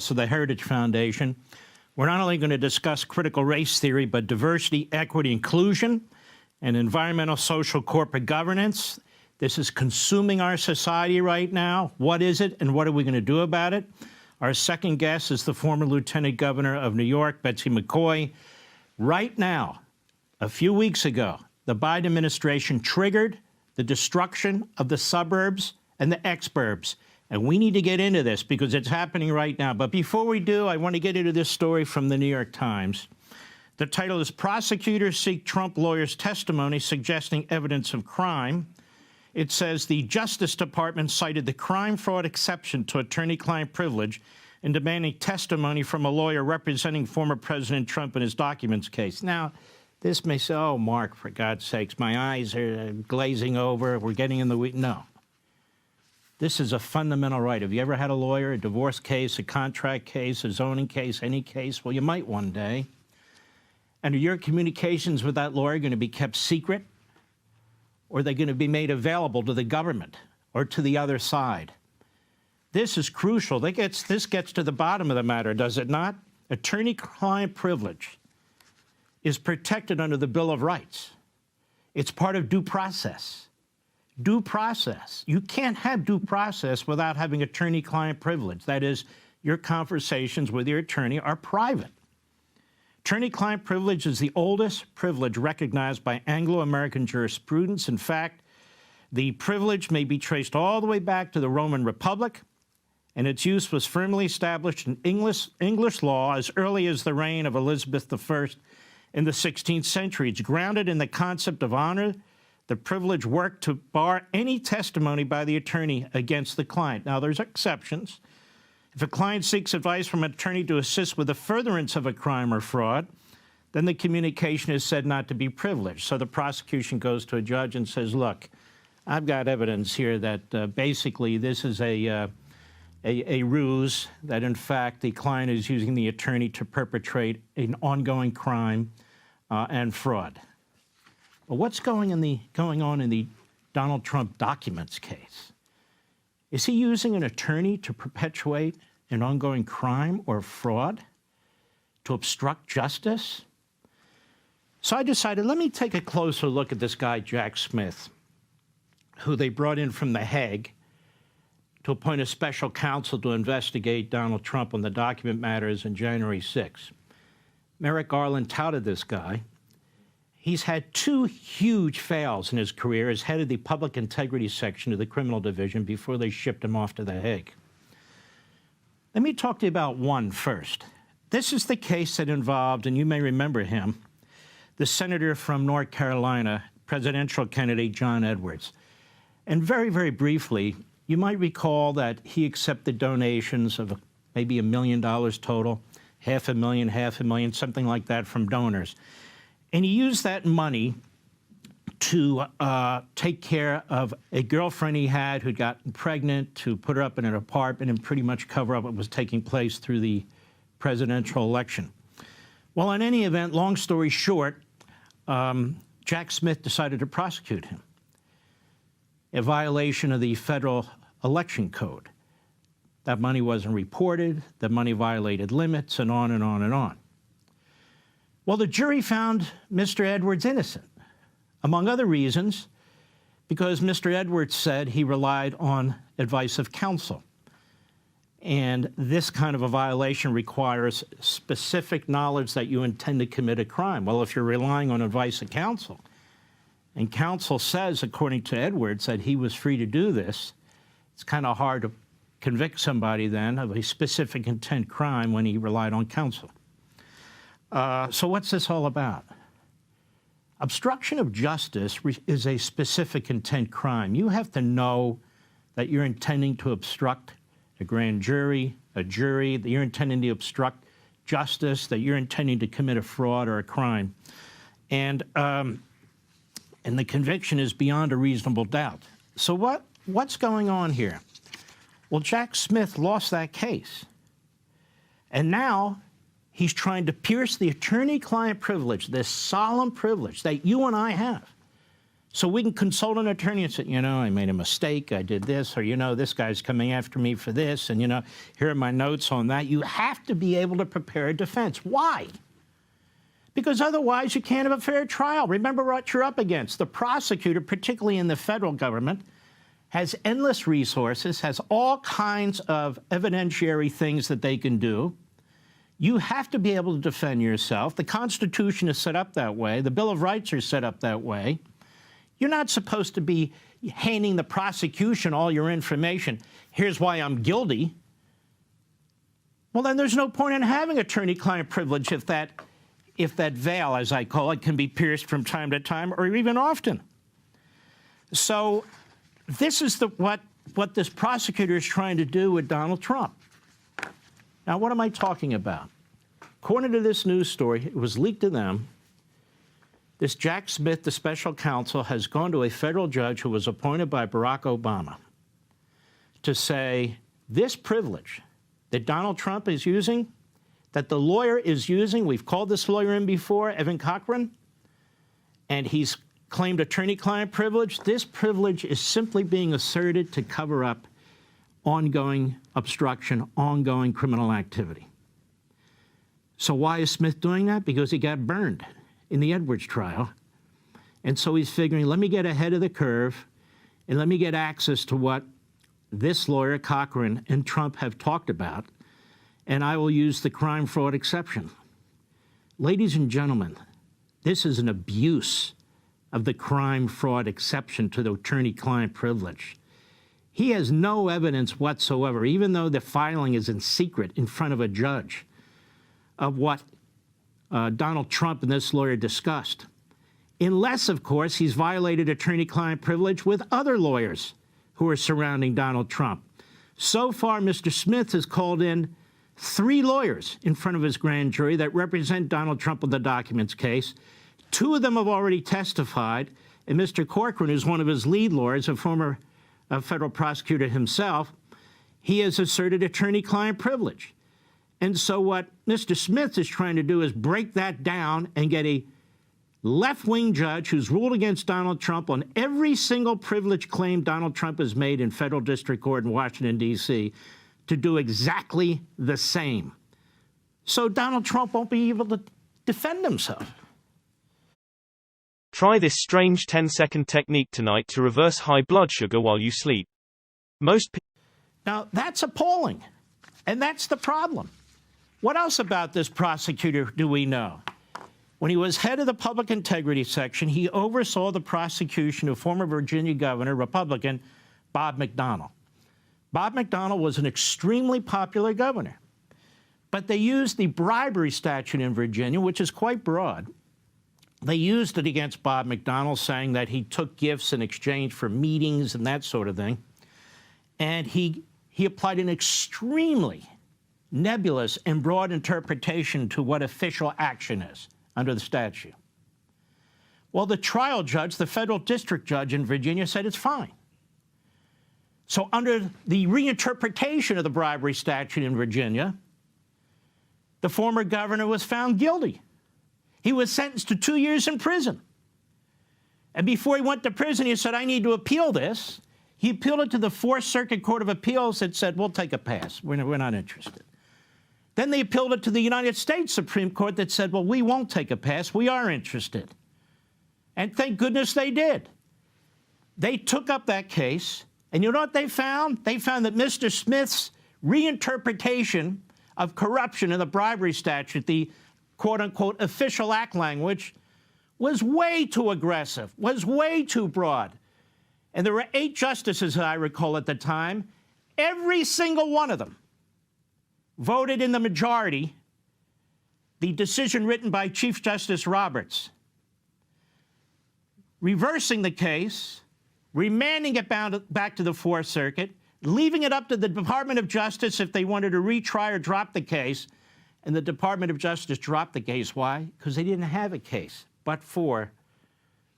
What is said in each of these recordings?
of the Heritage Foundation. We're not only going to discuss critical race theory, but diversity, equity, inclusion, and environmental, social, corporate governance. This is consuming our society right now. What is it, and what are we going to do about it? Our second guest is the former Lieutenant Governor of New York, Betsy McCoy. Right now, a few weeks ago, the Biden administration triggered the destruction of the suburbs and the exurbs. And we need to get into this because it's happening right now. But before we do, I want to get into this story from the New York Times. The title is Prosecutors Seek Trump Lawyers' Testimony Suggesting Evidence of Crime. It says the Justice Department cited the crime fraud exception to attorney-client privilege in demanding testimony from a lawyer representing former President Trump in his documents case. Now, this may say, oh, Mark, for God's sakes, my eyes are glazing over. We're getting in the weeds. No. This is a fundamental right. Have you ever had a lawyer, a divorce case, a contract case, a zoning case, any case? Well, you might one day. And are your communications with that lawyer going to be kept secret? Or are they going to be made available to the government or to the other side? This is crucial. This gets to the bottom of the matter, does it not? Attorney-client privilege is protected under the Bill of Rights. It's part of due process. Due process. You can't have due process without having attorney-client privilege. That is, your conversations with your attorney are private. Attorney-client privilege is the oldest privilege recognized by Anglo-American jurisprudence. In fact, the privilege may be traced all the way back to the Roman Republic, and its use was firmly established in English law as early as the reign of Elizabeth I in the 16th century. It's grounded in the concept of honor. The privilege worked to bar any testimony by the attorney against the client. Now, there's exceptions. If a client seeks advice from an attorney to assist with the furtherance of a crime or fraud, then the communication is said not to be privileged. So the prosecution goes to a judge and says, look, I've got evidence here that basically this is a ruse, that in fact the client is using the attorney to perpetrate an ongoing crime and fraud. Well, what's going on in the Donald Trump documents case? Is he using an attorney to perpetuate an ongoing crime or fraud, to obstruct justice? So I decided, let me take a closer look at this guy, Jack Smith, who they brought in from The Hague to appoint a special counsel to investigate Donald Trump on the document matters on January 6. Merrick Garland touted this guy. He's had two huge fails in his career as head of the Public Integrity Section of the Criminal Division before they shipped him off to The Hague. Let me talk to you about one first. This is the case that involved, and you may remember him, the senator from North Carolina, presidential candidate John Edwards. And very, very briefly, you might recall that he accepted donations of maybe $1 million total, $500,000, something like that from donors. And he used that money to take care of a girlfriend he had who'd gotten pregnant, to put her up in an apartment and pretty much cover up what was taking place through the presidential election. Well, in any event, long story short, Jack Smith decided to prosecute him, a violation of the federal election code. That money wasn't reported, the money violated limits, and on and on and on. Well, the jury found Mr. Edwards innocent, among other reasons, because Mr. Edwards said he relied on advice of counsel. And this kind of a violation requires specific knowledge that you intend to commit a crime. Well, if you're relying on advice of counsel, and counsel says, according to Edwards, that he was free to do this, it's kind of hard to convict somebody then of a specific intent crime when he relied on counsel. So what's this all about? Obstruction of justice is a specific intent crime. You have to know that you're intending to obstruct a grand jury, a jury, that you're intending to obstruct justice, that you're intending to commit a fraud or a crime. And the conviction is beyond a reasonable doubt. So what's going on here? Well, Jack Smith lost that case. And now he's trying to pierce the attorney-client privilege, this solemn privilege that you and I have, So we can consult an attorney and say, you know, I made a mistake, I did this, or, you know, this guy's coming after me for this, and, you know, here are my notes on that. You have to be able to prepare a defense. Why? Because otherwise you can't have a fair trial. Remember what you're up against. The prosecutor, particularly in the federal government, has endless resources, has all kinds of evidentiary things that they can do. You have to be able to defend yourself. The Constitution is set up that way. The Bill of Rights are set up that way. You're not supposed to be handing the prosecution all your information. Here's why I'm guilty. Well, then there's no point in having attorney-client privilege if that veil, as I call it, can be pierced from time to time or even often. So this is what this prosecutor is trying to do with Donald Trump. Now, what am I talking about? According to this news story, it was leaked to them. This Jack Smith, the special counsel, has gone to a federal judge who was appointed by Barack Obama to say this privilege that Donald Trump is using, that the lawyer is using, we've called this lawyer in before, Evan Cochran, and he's claimed attorney-client privilege. This privilege is simply being asserted to cover up ongoing obstruction, ongoing criminal activity. So why is Smith doing that? Because he got burned in the Edwards trial. And so he's figuring, let me get ahead of the curve and let me get access to what this lawyer, Cochran, and Trump have talked about, and I will use the crime fraud exception. Ladies and gentlemen, this is an abuse of the crime fraud exception to the attorney-client privilege. He has no evidence whatsoever, even though the filing is in secret in front of a judge, of what Donald Trump and this lawyer discussed. Unless, of course, he's violated attorney-client privilege with other lawyers who are surrounding Donald Trump. So far, Mr. Smith has called in 3 lawyers in front of his grand jury that represent Donald Trump in the documents case. 2 of them have already testified, and Mr. Cochran, who's one of his lead lawyers, a former federal prosecutor himself, he has asserted attorney-client privilege. And so what Mr. Smith is trying to do is break that down and get a left-wing judge who's ruled against Donald Trump on every single privilege claim Donald Trump has made in federal district court in Washington, D.C., to do exactly the same. So Donald Trump won't be able to defend himself. Try this strange 10-second technique tonight to reverse high blood sugar while you sleep. Now, that's appalling, and that's the problem. What else about this prosecutor do we know? When he was head of the Public Integrity Section, he oversaw the prosecution of former Virginia Governor, Republican, Bob McDonnell. Bob McDonnell was an extremely popular governor, but they used the bribery statute in Virginia, which is quite broad. They used it against Bob McDonnell, saying that he took gifts in exchange for meetings and that sort of thing. And he applied an extremely nebulous and broad interpretation to what official action is under the statute. Well, the trial judge, the federal district judge in Virginia, said it's fine. So under the reinterpretation of the bribery statute in Virginia, the former governor was found guilty. He was sentenced to 2 years in prison. And before he went to prison, he said, I need to appeal this. He appealed it to the Fourth Circuit Court of Appeals that said, we'll take a pass. We're not interested. Then they appealed it to the United States Supreme Court that said, well, we won't take a pass. We are interested. And thank goodness they did. They took up that case. And you know what they found? They found that Mr. Smith's reinterpretation of corruption in the bribery statute, the quote-unquote official act language, was way too aggressive, was way too broad. And there were 8 justices, as I recall at the time. Every single one of them voted in the majority the decision written by Chief Justice Roberts, reversing the case, remanding it back to the Fourth Circuit, leaving it up to the Department of Justice if they wanted to retry or drop the case. And the Department of Justice dropped the case. Why? Because they didn't have a case, but for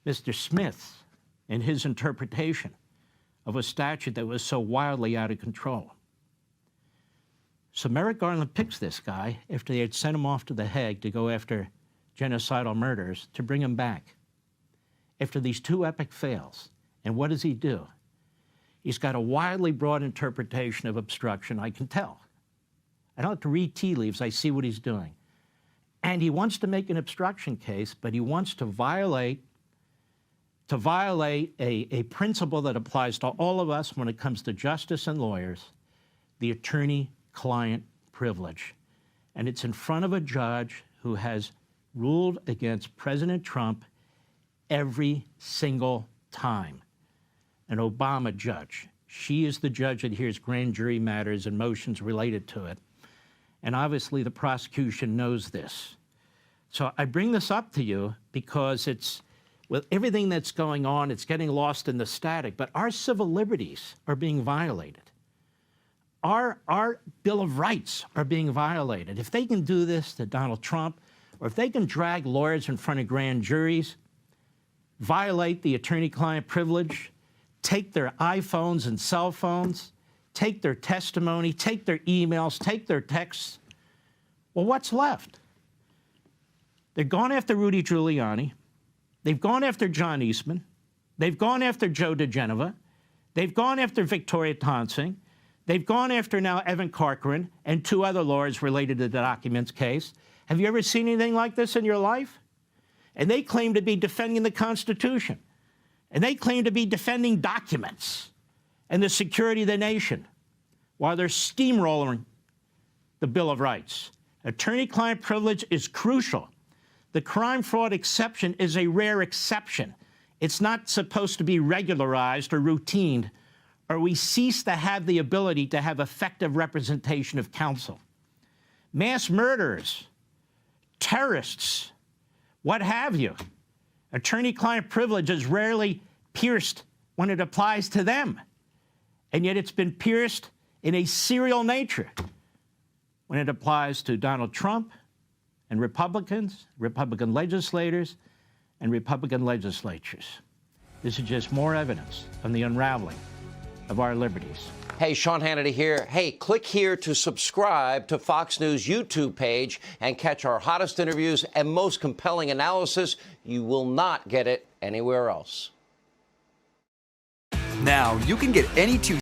Mr. Smith and his interpretation of a statute that was so wildly out of control. So Merrick Garland picks this guy after they had sent him off to The Hague to go after genocidal murders, to bring him back. after these two epic fails. And what does he do? He's got a widely broad interpretation of obstruction, I can tell. I don't have to read tea leaves, I see what he's doing. And he wants to make an obstruction case, but he wants to violate a principle that applies to all of us when it comes to justice and lawyers, the attorney-client privilege. And it's in front of a judge who has ruled against President Trump every single time. An Obama judge. She is the judge that hears grand jury matters and motions related to it. And obviously the prosecution knows this. So I bring this up to you because it's, with everything that's going on, it's getting lost in the static, but our civil liberties are being violated. Our Bill of Rights are being violated. If they can do this to Donald Trump, or if they can drag lawyers in front of grand juries, violate the attorney-client privilege, take their iPhones and cell phones, take their testimony, take their emails, take their texts, well, what's left? They've gone after Rudy Giuliani. They've gone after John Eastman. They've gone after Joe DeGenova. They've gone after Victoria Tonsing. They've gone after now Evan Corcoran and two other lawyers related to the documents case. Have you ever seen anything like this in your life? And they claim to be defending the Constitution. And they claim to be defending documents and the security of the nation while they're steamrolling the Bill of Rights. Attorney-client privilege is crucial. The crime-fraud exception is a rare exception. It's not supposed to be regularized or routined, or we cease to have the ability to have effective representation of counsel. Mass murderers, terrorists, what have you. Attorney-client privilege is rarely pierced when it applies to them, and yet it's been pierced in a serial nature when it applies to Donald Trump and Republicans, Republican legislators, and Republican legislatures. This is just more evidence on the unraveling of our liberties. Hey, Sean Hannity here. Hey, click here to subscribe to Fox News YouTube page and catch our hottest interviews and most compelling analysis. You will not get it anywhere else. Now, you can get any two